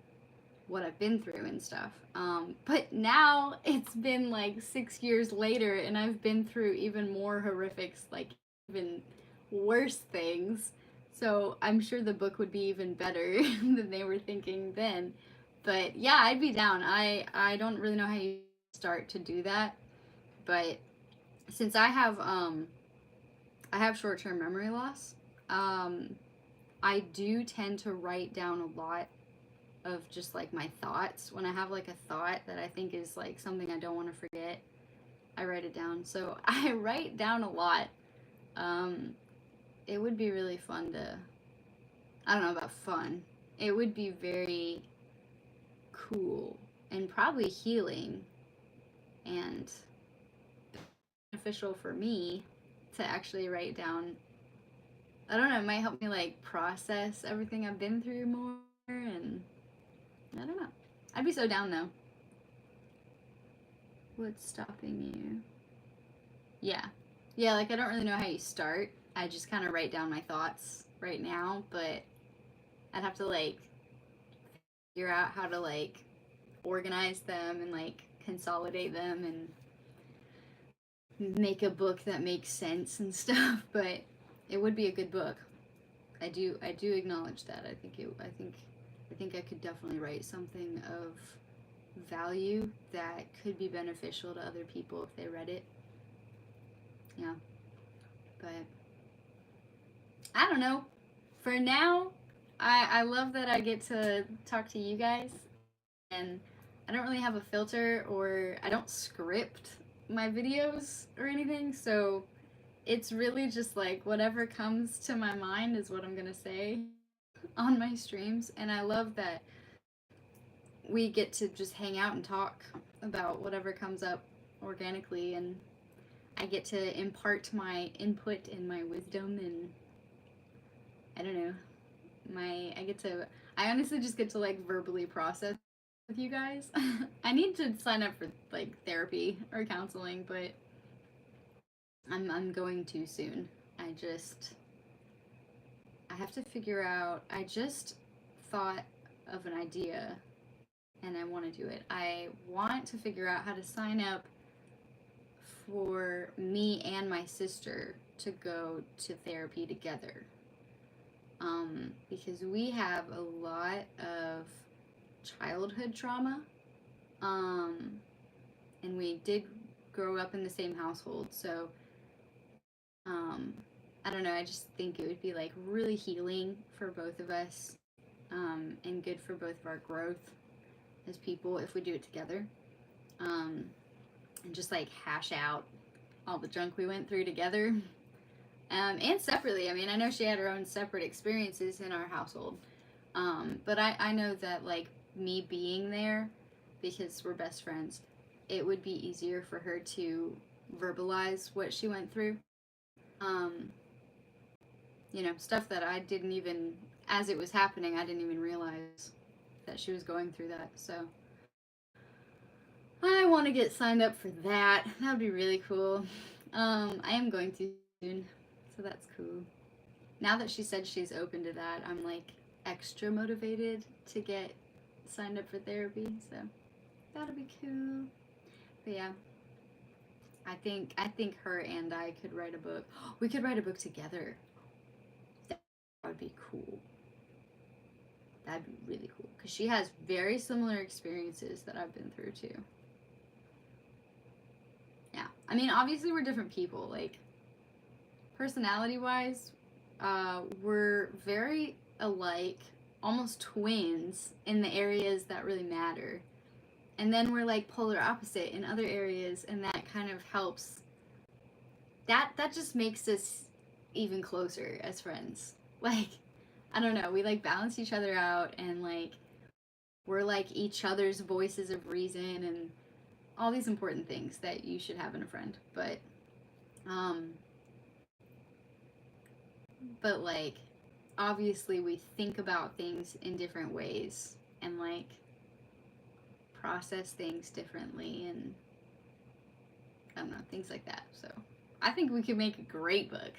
what I've been through and stuff. But now it's been like 6 years later, and I've been through even more horrific, like even worse things. So I'm sure the book would be even better than they were thinking then. But yeah, I'd be down. I don't really know how you start to do that, but since I have short-term memory loss, I do tend to write down a lot of just like my thoughts. When I have like a thought that I think is like something I don't want to forget, I write it down. So I write down a lot. It would be really fun to, I don't know about fun. It would be very cool and probably healing and beneficial for me to actually write down. I don't know, it might help me like process everything I've been through more, and I don't know. I'd be so down though. What's stopping you? Yeah. Yeah, like I don't really know how you start. I just kind of write down my thoughts right now, but I'd have to like figure out how to like organize them and like consolidate them and make a book that makes sense and stuff, but it would be a good book. I do acknowledge that. I think I could definitely write something of value that could be beneficial to other people if they read it. Yeah. But I don't know. For now, I love that I get to talk to you guys, and I don't really have a filter, or I don't script my videos or anything, so it's really just like whatever comes to my mind is what I'm gonna say on my streams. And I love that we get to just hang out and talk about whatever comes up organically, and I get to impart my input and my wisdom, and I don't know, I honestly just get to like verbally process with you guys. I need to sign up for like therapy or counseling, but I'm going to soon. I have to figure out. I just thought of an idea and I want to do it. I want to figure out how to sign up for me and my sister to go to therapy together. Because we have a lot of childhood trauma. And we did grow up in the same household. So, I don't know. I just think it would be like really healing for both of us, and good for both of our growth as people if we do it together. And just like hash out all the junk we went through together. And separately. I mean, I know she had her own separate experiences in our household. But I know that, like, me being there, because we're best friends, it would be easier for her to verbalize what she went through. You know, stuff that I didn't even, as it was happening, I didn't even realize that she was going through that. So I want to get signed up for that. That would be really cool. I am going to soon, so that's cool. Now that she said she's open to that, I'm like extra motivated to get signed up for therapy. So that'll be cool. But yeah, I think her and I could write a book. We could write a book together. That would be cool. That'd be really cool because she has very similar experiences that I've been through too. Yeah, I mean, obviously we're different people. Like, personality-wise, we're very alike, almost twins in the areas that really matter. And then we're like polar opposite in other areas, and that kind of helps. That just makes us even closer as friends. Like, I don't know, we like balance each other out, and like we're like each other's voices of reason and all these important things that you should have in a friend. But like, obviously we think about things in different ways and like process things differently, and I don't know, things like that. So I think we could make a great book.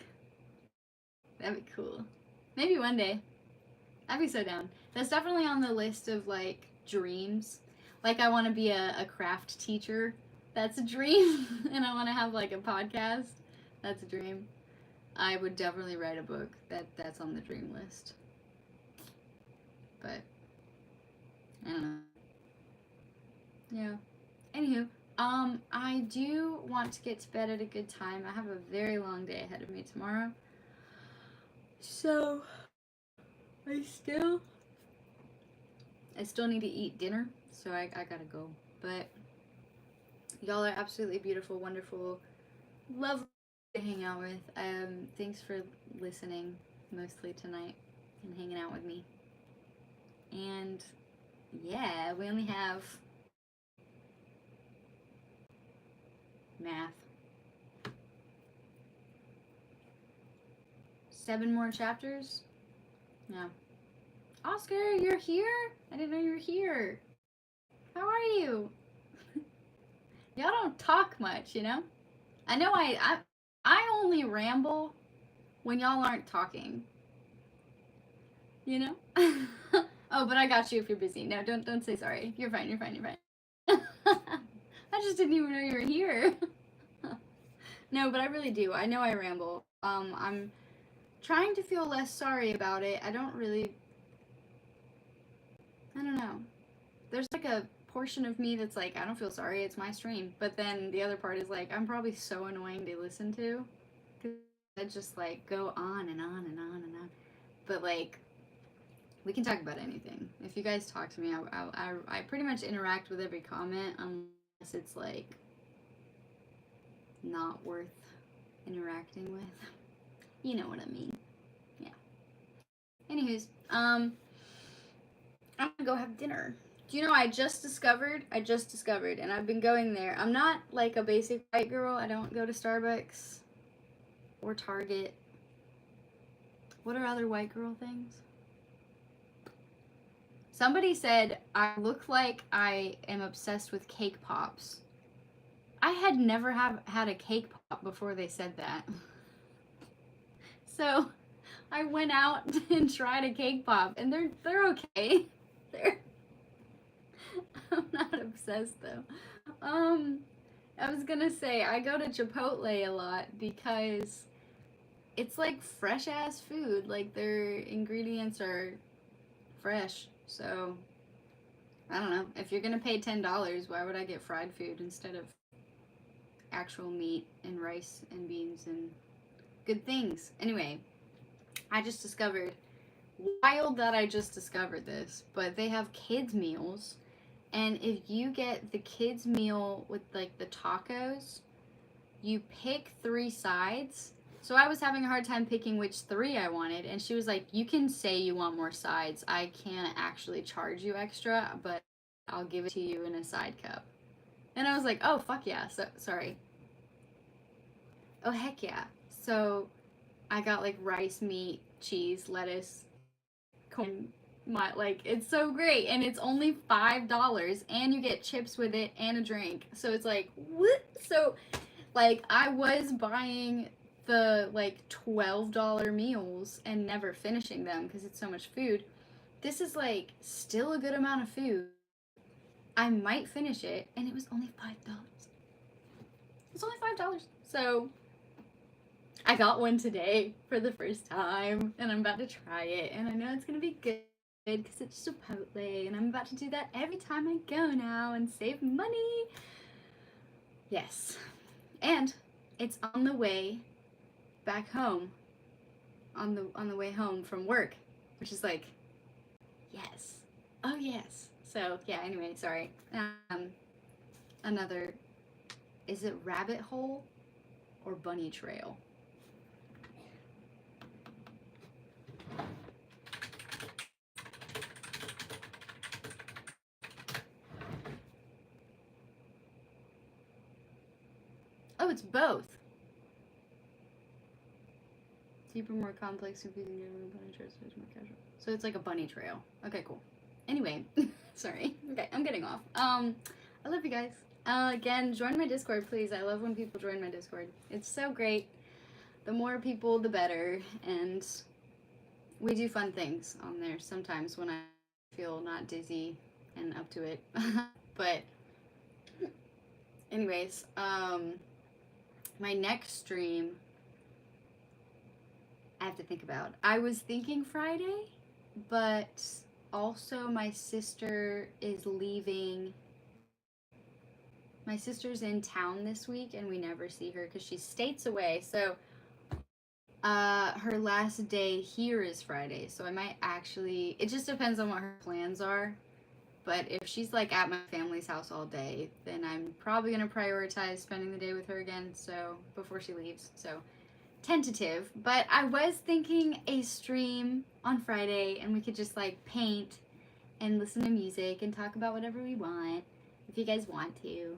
That'd be cool. Maybe one day. I'd be so down. That's definitely on the list of like dreams. Like, I want to be a craft teacher. That's a dream. And I want to have like a podcast. That's a dream. I would definitely write a book. That's on the dream list. But I don't know. Yeah. Anywho, I do want to get to bed at a good time. I have a very long day ahead of me tomorrow. So I still need to eat dinner, so I gotta go. But y'all are absolutely beautiful, wonderful, lovely to hang out with. Thanks for listening mostly tonight and hanging out with me. And yeah, we only have math. 7 more chapters? No. Oscar, you're here? I didn't know you were here. How are you? Y'all don't talk much, you know? I know I only ramble when y'all aren't talking. You know? Oh, but I got you if you're busy. No, don't say sorry. You're fine. I just didn't even know you were here. No, but I really do. I know I ramble. I'm trying to feel less sorry about it. I don't know. There's like a portion of me that's like, I don't feel sorry, it's my stream. But then the other part is like, I'm probably so annoying to listen to. Because I just like go on and on and on and on. But like, we can talk about anything. If you guys talk to me, I pretty much interact with every comment unless it's like not worth interacting with. You know what I mean. Yeah. Anywho's, I'm gonna go have dinner. Do you know I just discovered, and I've been going there. I'm not like a basic white girl. I don't go to Starbucks or Target. What are other white girl things? Somebody said I look like I am obsessed with cake pops. I had never had a cake pop before they said that. So I went out and tried a cake pop, and they're okay. They're I'm not obsessed though. I was gonna say I go to Chipotle a lot because it's like fresh ass food. Like their ingredients are fresh. So I don't know. If you're gonna pay $10, why would I get fried food instead of actual meat and rice and beans and good things? Anyway, I just discovered, wild that I just discovered this, but they have kids meals, and if you get the kids meal with like the tacos, you pick 3 sides. So I was having a hard time picking which 3 I wanted, and she was like, you can say you want more sides. I can't actually charge you extra, but I'll give it to you in a side cup. And I was like, oh, fuck yeah. So, sorry. Oh, heck yeah. So I got like rice, meat, cheese, lettuce, corn. Like, it's so great. And it's only $5, and you get chips with it and a drink. So it's like, what? So, like, I was buying the like $12 meals and never finishing them because it's so much food. This is like still a good amount of food. I might finish it, and it was only $5. It's only $5. So I got one today for the first time, and I'm about to try it, and I know it's gonna be good because it's Chipotle, and I'm about to do that every time I go now and save money. Yes, and it's on the way back home, on the way home from work, which is like, yes, oh yes. So yeah. Anyway, sorry. Another, is it rabbit hole or bunny trail? Oh, it's both. Deeper, more complex, confusing, bunny trail, so it's more casual. So it's like a bunny trail. Okay, cool. Anyway, sorry. Okay, I'm getting off. I love you guys. Again, join my Discord, please. I love when people join my Discord. It's so great. The more people, the better. And we do fun things on there sometimes when I feel not dizzy and up to it. But anyways, my next stream I have to think about. I was thinking Friday, but also my sister is leaving. My sister's in town this week, and we never see her because she's states away. So her last day here is Friday. So I might actually, it just depends on what her plans are. But if she's like at my family's house all day, then I'm probably going to prioritize spending the day with her again. So before she leaves. So tentative, but I was thinking a stream on Friday, and we could just like paint and listen to music and talk about whatever we want, if you guys want to.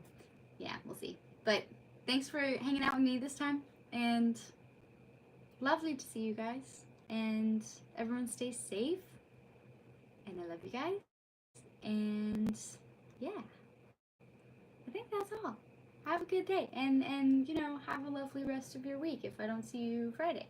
Yeah, we'll see. But thanks for hanging out with me this time, and lovely to see you guys, and everyone stay safe, and I love you guys, and yeah, I think that's all. Have a good day, and you know, have a lovely rest of your week if I don't see you Friday.